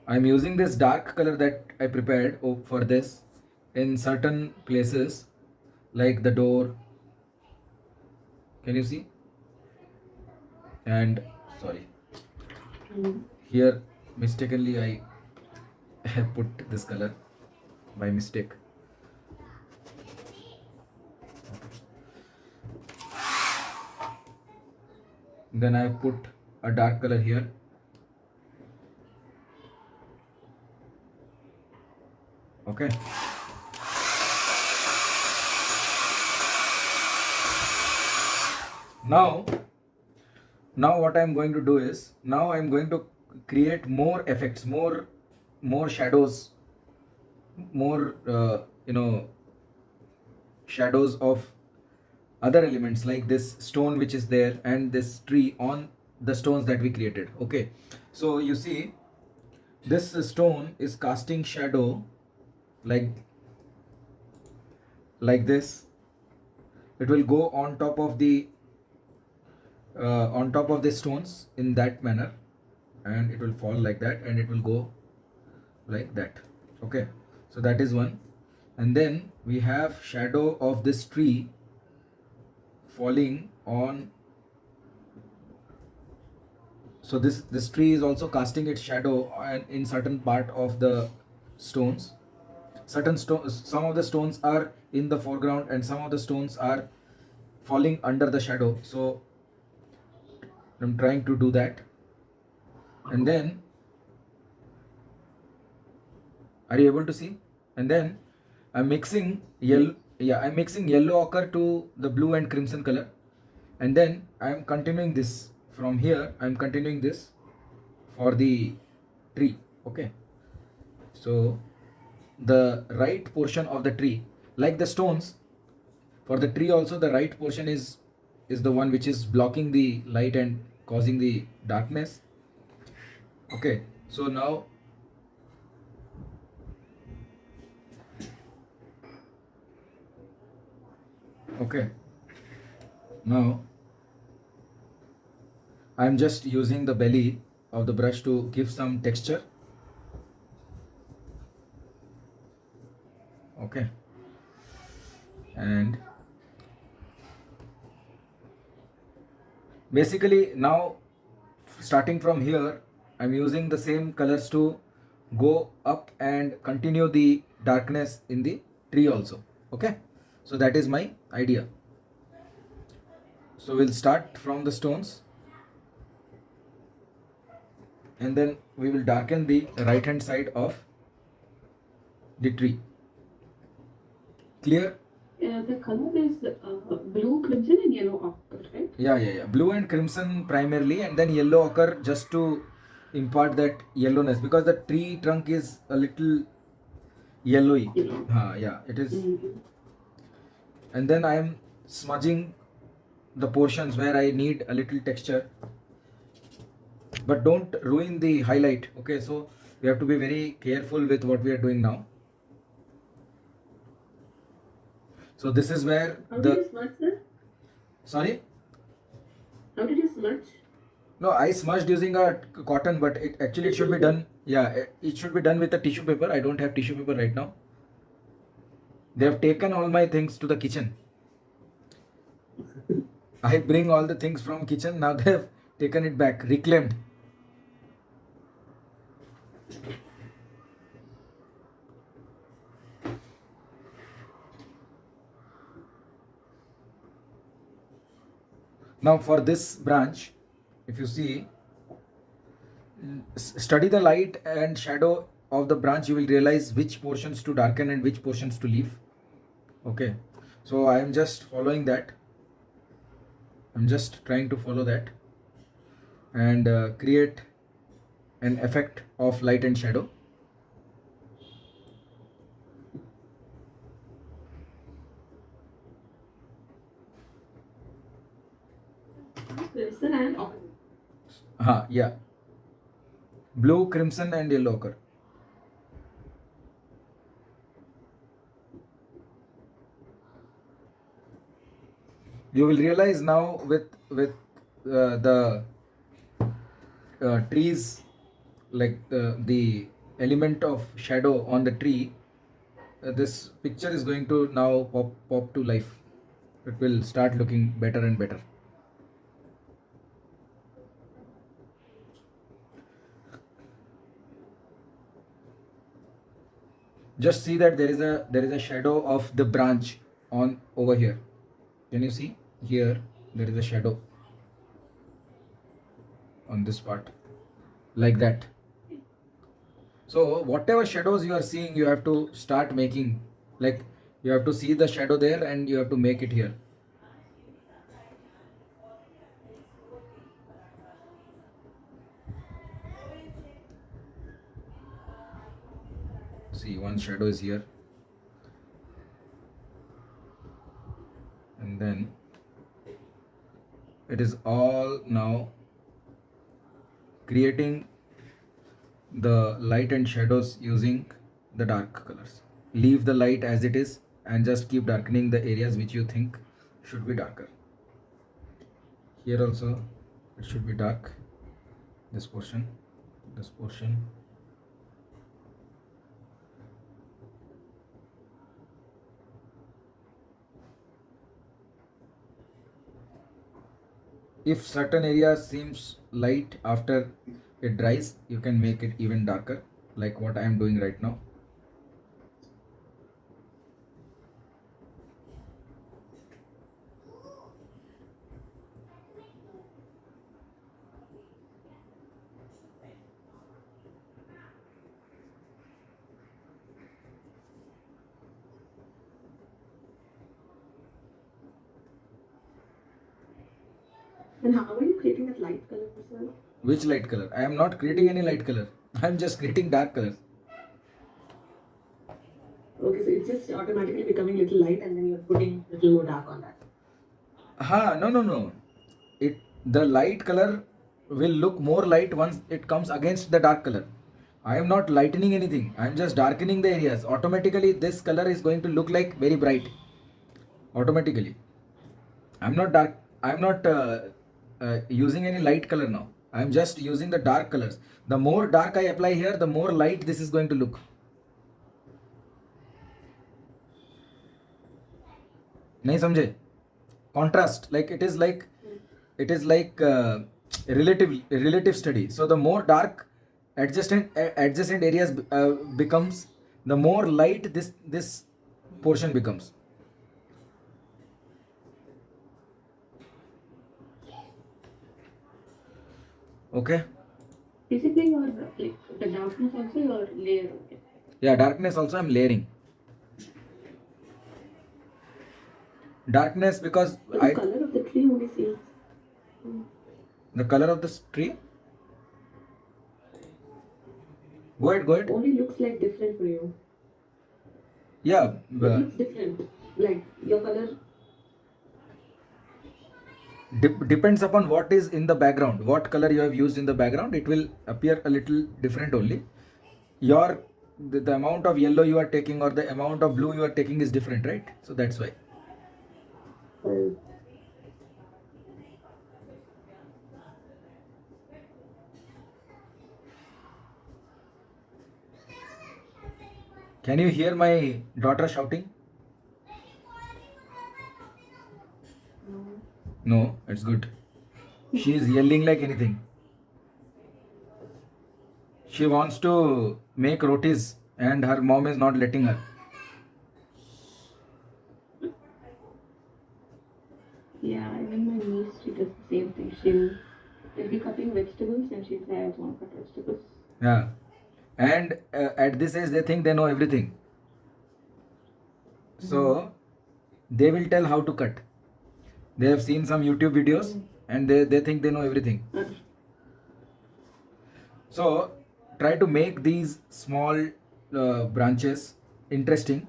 I'm using this dark color that I prepared for this in certain places, like the door. Can you see? And sorry, here mistakenly I have put this color by mistake. Then I have put a dark color here. Okay. Now what I'm going to do is, now I'm going to create more effects, more shadows, more shadows of other elements, like this stone which is there and this tree on the stones that we created. Okay, so you see this stone is casting shadow like this. It will go on top of the stones in that manner, and it will fall like that, and it will go like that. Okay, so that is one. And then we have shadow of this tree falling on. So this tree is also casting its shadow in certain part of the stones. Some of the stones are in the foreground and some of the stones are falling under the shadow. So I'm trying to do that. And then, are you able to see? And then I'm mixing yellow. Yeah, I'm mixing yellow ochre to the blue and crimson color. And then I'm continuing this from here. I'm continuing this for the tree. Okay. So the right portion of the tree, like the stones. For the tree also, the right portion is the one which is blocking the light and causing the darkness. Okay, so now okay, now I'm just using the belly of the brush to give some texture. Okay, and basically now starting from here, I'm using the same colors to go up and continue the darkness in the tree also. Okay, so that is my idea. So we'll start from the stones, and then we will darken the right hand side of the tree. Clear? The color is blue, crimson, and yellow ochre, right? Yeah. Blue and crimson primarily, and then yellow occur just to impart that yellowness, because the tree trunk is a little yellowy. Yellow. Yeah, it is. Mhm. And then I am smudging the portions where I need a little texture, but don't ruin the highlight. Okay, so we have to be very careful with what we are doing now. So this is where How did you the smudge, sir? sorry. How did you smudge? No, I smudged using a cotton, but it actually it should be done. Yeah, it should be done with a tissue paper. I don't have tissue paper right now. They have taken all my things to the kitchen. I bring all the things from kitchen. Now they have taken it back, reclaimed. Now for this branch, if you see, study the light and shadow of the branch, you will realize which portions to darken and which portions to leave. Okay, so I am just following that. I'm just trying to follow that and create an effect of light and shadow. Crimson and ochre. Yeah, blue, crimson, and yellow occur. You will realize now with the trees, like the element of shadow on the tree, this picture is going to now pop to life. It will start looking better and better. Just see that there is a shadow of the branch on over here. Can you see here? There is a shadow on this part, like that. So whatever shadows you are seeing, you have to start making, like you have to see the shadow there and you have to make it here. See, one shadow is here, and then it is all now creating the light and shadows using the dark colors. Leave the light as it is and just keep darkening the areas which you think should be darker. Here also it should be dark. This portion, this portion. If certain area seems light after it dries, you can make it even darker, like what I am doing right now. And how are you creating that light color, sir? Which light color? I am not creating any light color. I am just creating dark color. it's just automatically becoming little light and then you're putting little more dark on that. No. The light color will look more light once it comes against the dark color. I am not lightening anything. I am just darkening the areas. Automatically, this color is going to look like very bright. Automatically, I'm not dark. I'm not using any light color now. I'm just using the dark colors. The more dark I apply here, the more light this is going to look. नहीं समझे? Contrast, like it is like relative study. So the more dark adjacent areas becomes, the more light this portion becomes. Okay. Basically, your like the darkness also your layer. Okay. Yeah, darkness also I'm layering. Darkness because But the color of the tree only seems. The color of this tree. Go ahead. Only looks like different for you. Yeah. It looks different. Like your color. Depends upon what is in the background, what color you have used in the background. It will appear a little different only. The amount of yellow you are taking or the amount of blue you are taking is different, right? So that's why. Can you hear my daughter shouting? No, it's good. She is yelling like anything. She wants to make rotis and her mom is not letting her. Yeah, even my niece, she does the same thing. She'll be cutting vegetables and she'll say, I want to cut vegetables. Yeah. And at this age, they think they know everything. So they will tell how to cut. They have seen some YouTube videos and they think they know everything. So try to make these small branches interesting.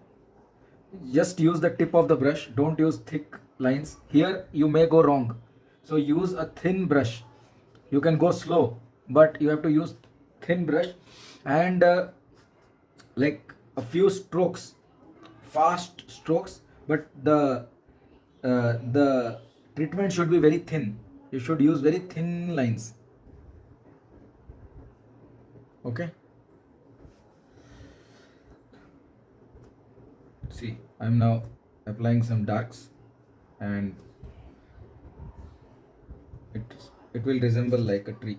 Just use the tip of the brush. Don't use thick lines. Here you may go wrong. So use a thin brush. You can go slow, but you have to use thin brush and like a few strokes, fast strokes, but the treatment should be very thin. You should use very thin lines. Okay. See, I'm now applying some darks and it will resemble like a tree.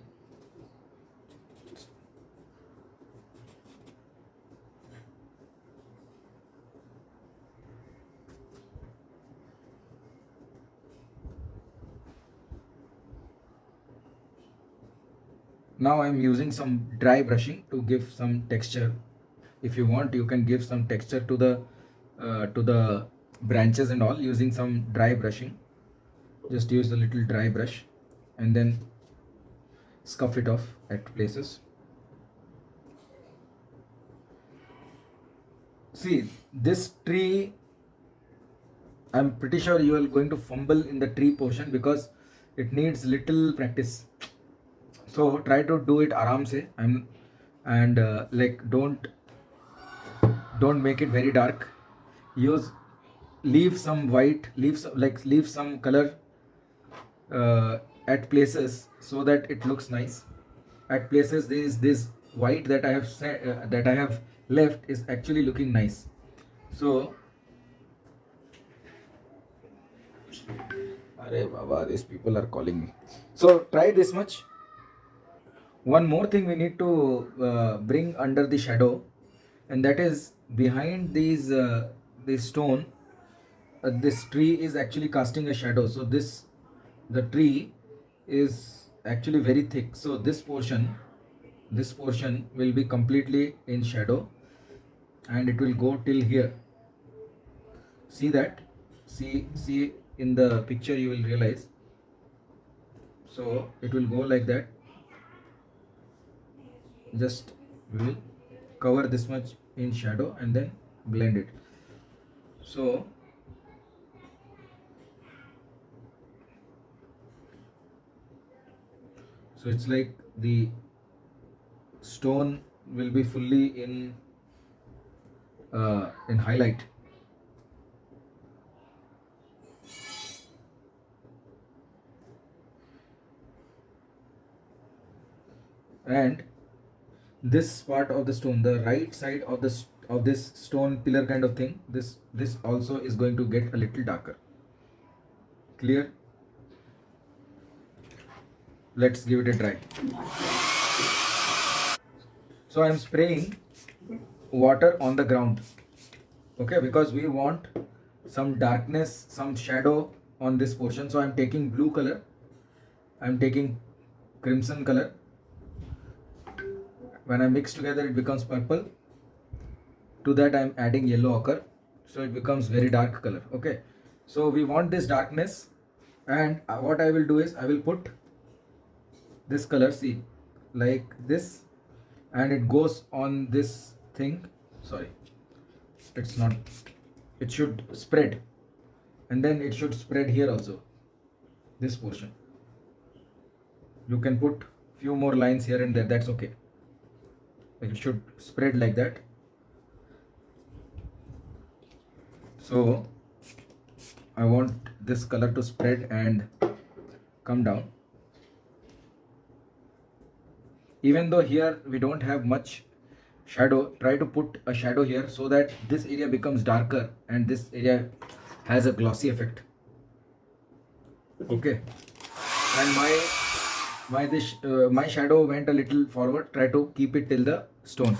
Now I'm using some dry brushing to give some texture. If you want, you can give some texture to the branches and all using some dry brushing. Just use a little dry brush and then scuff it off at places. See, this tree, I'm pretty sure you are going to fumble in the tree portion because it needs little practice. So try to do it aram se. Like don't make it very dark. Leave some white, leave some color at places so that it looks nice. At places this white that I have left is actually looking nice. So Arey Baba, these people are calling me. So try this much. One more thing we need to bring under the shadow, and that is behind this stone. This tree is actually casting a shadow. So the tree is actually very thick. So this portion will be completely in shadow, and it will go till here. See that? See in the picture you will realize. So it will go like that. Just we will cover this much in shadow and then blend it. So it's like the stone will be fully in highlight. And this part of the stone, the right side of of this stone pillar kind of thing, this also is going to get a little darker. Clear? Let's give it a try. So I am spraying water on the ground, okay, because we want some darkness, some shadow on this portion. So I'm taking blue color, I'm taking crimson color. When I mix together, it becomes purple. To that I'm adding yellow ochre, so it becomes very dark color. Okay, so we want this darkness, and what I will do is I will put this color, see, like this, and it goes on this thing. Sorry, it's not, it should spread, and then it should spread here also, this portion. You can put few more lines here and there, that's okay. It should spread like that. So I want this color to spread and come down. Even though here we don't have much shadow, try to put a shadow here so that this area becomes darker and this area has a glossy effect. Okay, and my shadow went a little forward. Try to keep it till the stone.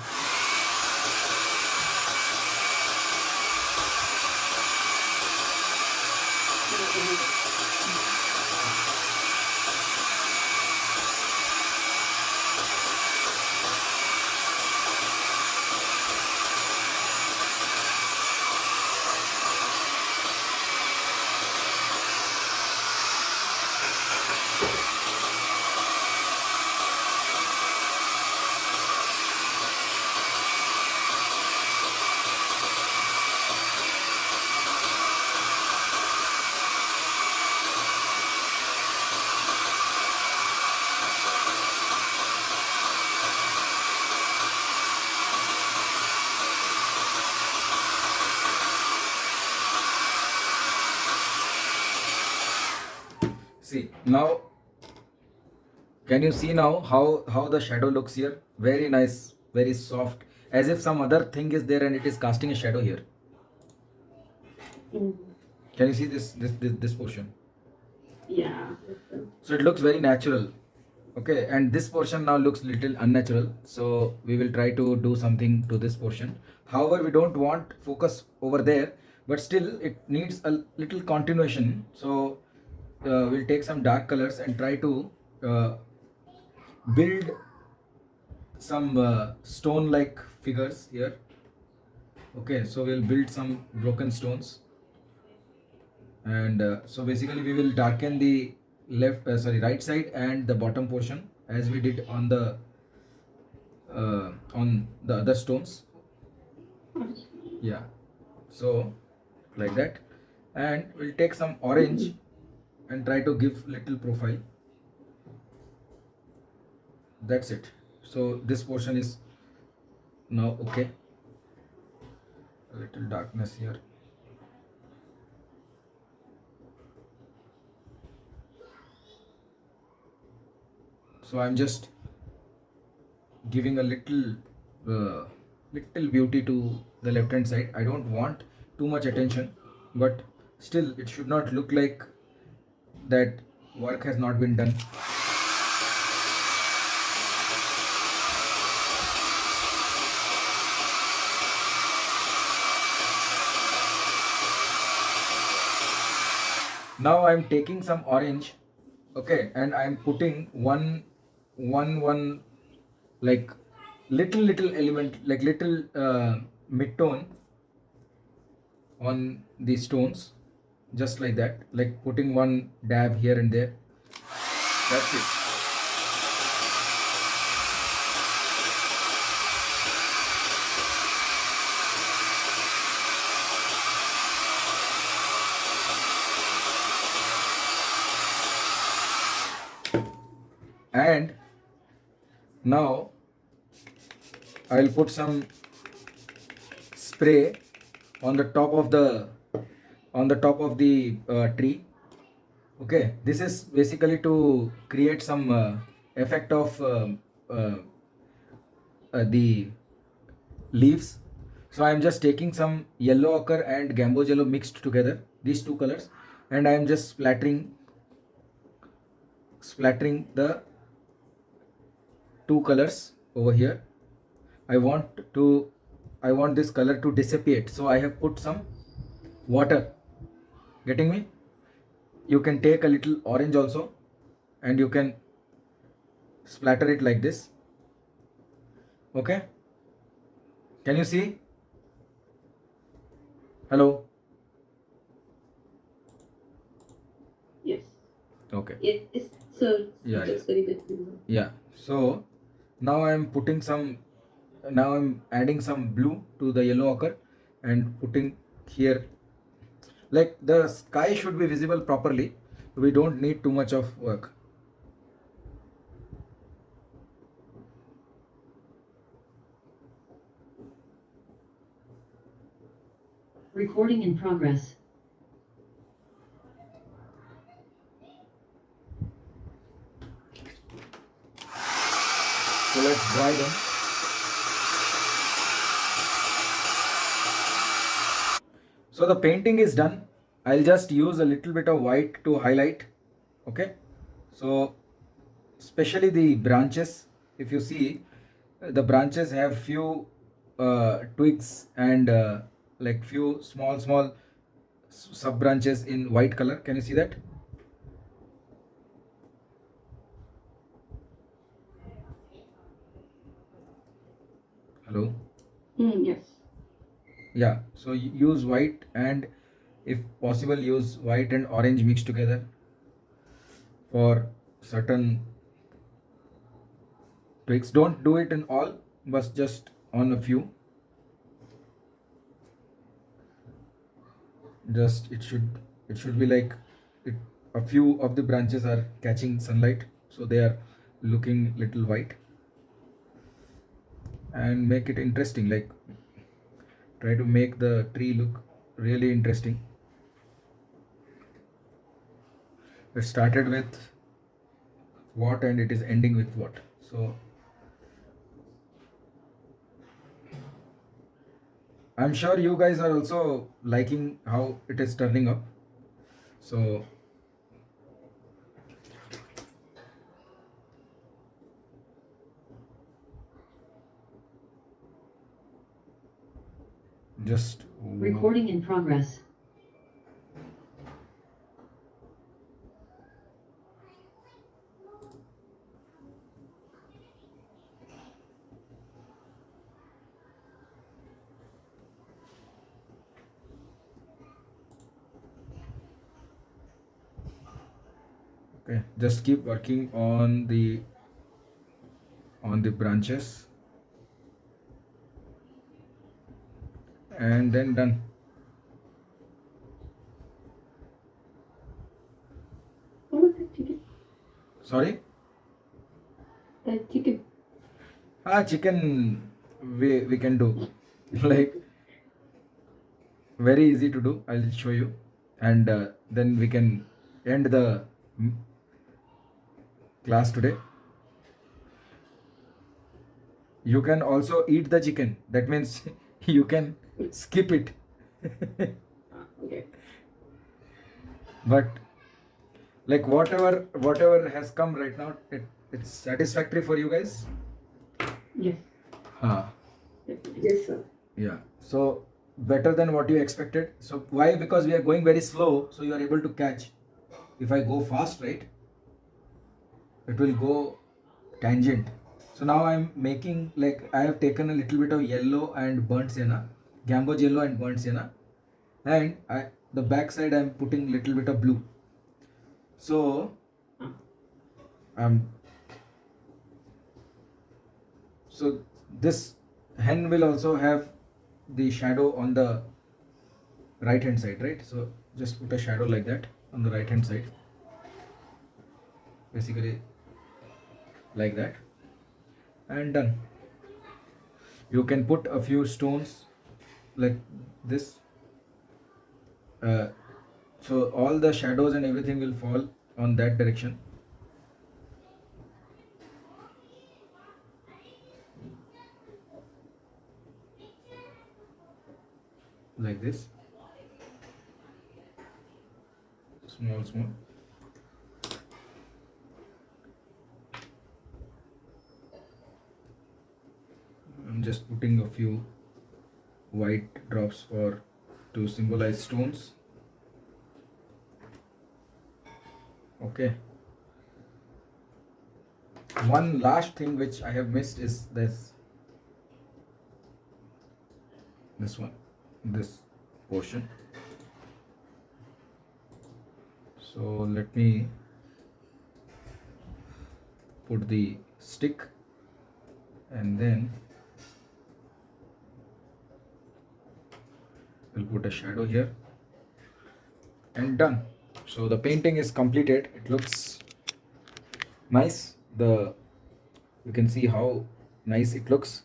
See now, can you see now how the shadow looks here? Very nice, very soft, as if some other thing is there and it is casting a shadow here. Can you see this portion? Yeah. So it looks very natural. Okay, and this portion now looks little unnatural, so we will try to do something to this portion. However, we don't want focus over there, but still it needs a little continuation. So we'll take some dark colors and try to build some stone like figures here. Okay, so we'll build some broken stones, and so basically we will darken the right side and the bottom portion as we did on the other stones. Yeah, so like that, and we'll take some orange and try to give little profile. That's it. So this portion is now okay. A little darkness here. So I'm just giving a little beauty to the left hand side. I don't want too much attention, but still it should not look like that work has not been done. Now I'm taking some orange, okay, and I'm putting one like little element, like little mid-tone on the stones, just like that, like putting one dab here and there. That's it. Now I will put some spray on the top of the tree. Okay, this is basically to create some effect of uh, the leaves. So I am just taking some yellow ochre and gamboge yellow mixed together, these two colors, and I am just splattering the two colors over here. I want this color to dissipate, so I have put some water. Getting me? You can take a little orange also, and you can splatter it like this. Okay, can you see? Hello. Yes. Okay. It's so Yeah, just very good. yeah. So now I'm adding some blue to the yellow ochre and putting here, like the sky should be visible properly. We don't need too much of work. Recording in progress. So let's dry them. So the painting is done. I'll just use a little bit of white to highlight. Okay, so especially the branches, if you see, the branches have few twigs and like few small sub branches in white color. Can you see that? Hello. Yes. Yeah, so use white, and if possible use white and orange mixed together for certain twigs. Don't do it in all, but just on a few. Just it should be like it, a few of the branches are catching sunlight, so they are looking little white, and make it interesting, like try to make the tree look really interesting. It started with what and it is ending with what. So I'm sure you guys are also liking how it is turning up. So just Recording in progress. okay, just keep working on the branches, and then done. What was that chicken? Sorry. That chicken. Chicken we can do like very easy to do. I'll show you, and then we can end the class today. You can also eat the chicken. That means you can skip it. Okay. But like whatever has come right now, it's satisfactory for you guys. Yes. Yes, sir. Yeah. So better than what you expected. So why? Because we are going very slow, so you are able to catch. If I go fast, right, it will go tangent. So now I'm making, like, I have taken a little bit of yellow and burnt sienna, gamboge yellow and burnt sienna, and the back side I'm putting little bit of blue. So um so this hen will also have the shadow on the right hand side, right? So just put a shadow like that on the right hand side, basically like that. and done. You can put a few stones like this, so all the shadows and everything will fall on that direction. Like this, small. I'm just putting a few white drops for to symbolize stones. Okay, one last thing which I have missed is this one, this portion. So let me put the stick, and then we'll put a shadow here, and done. So the painting is completed. It looks nice. You can see how nice it looks,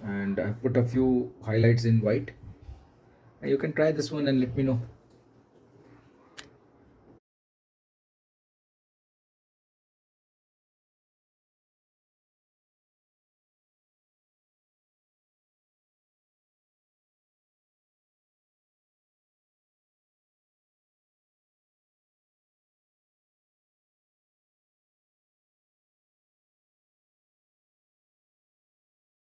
and I put a few highlights in white. And you can try this one and let me know.